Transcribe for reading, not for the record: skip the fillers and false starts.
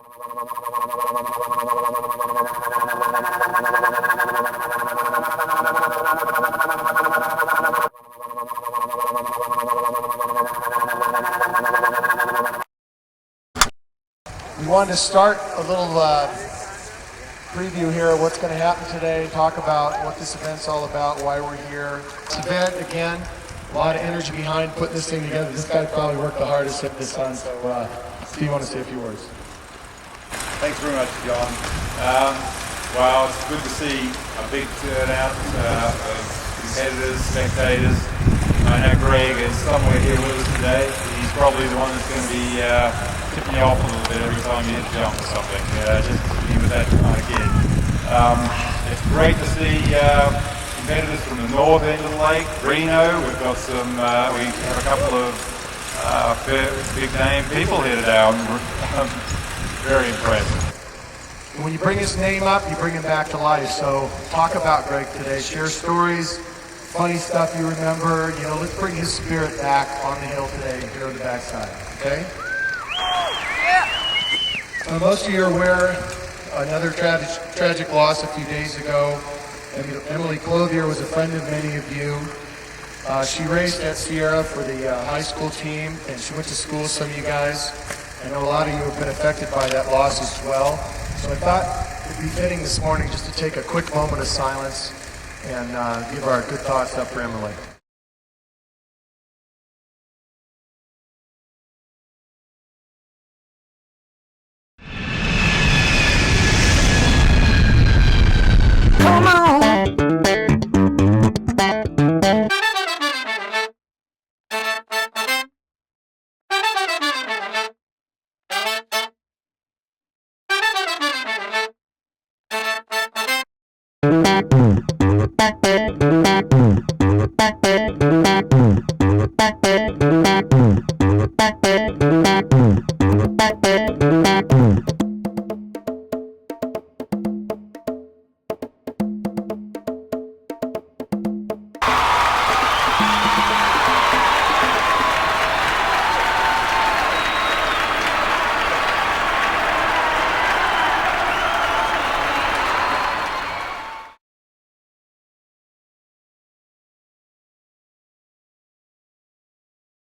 We wanted to start a little preview here of what's going to happen today, talk about what this event's all about, why we're here. This event, again, a lot of energy behind putting this thing together. This guy probably worked the hardest at this on, so Steve, you want to say a few words? Thanks very much, John. Well, it's good to see a big turnout of competitors, spectators. I know Greg is somewhere here with us today. He's probably the one that's going to be tipping you off a little bit every time you hit jump or something, just to be with that kind of kid. It's great to see competitors from the north end of the lake, Reno. We've got some, we have a couple of big name people here today. I'm very impressed. When you bring his name up, you bring him back to life. So talk about Greg today. Share stories, funny stuff you remember. You know, let's bring his spirit back on the hill today here on the backside, okay? Most of you are aware, another tragic loss a few days ago. Emily Clothier was a friend of many of you. She raced at Sierra for the high school team, and she went to school with some of you guys. I know a lot of you have been affected by that loss as well. So I thought it'd be fitting this morning just to take a quick moment of silence and give our good thoughts up for Emily. Come on.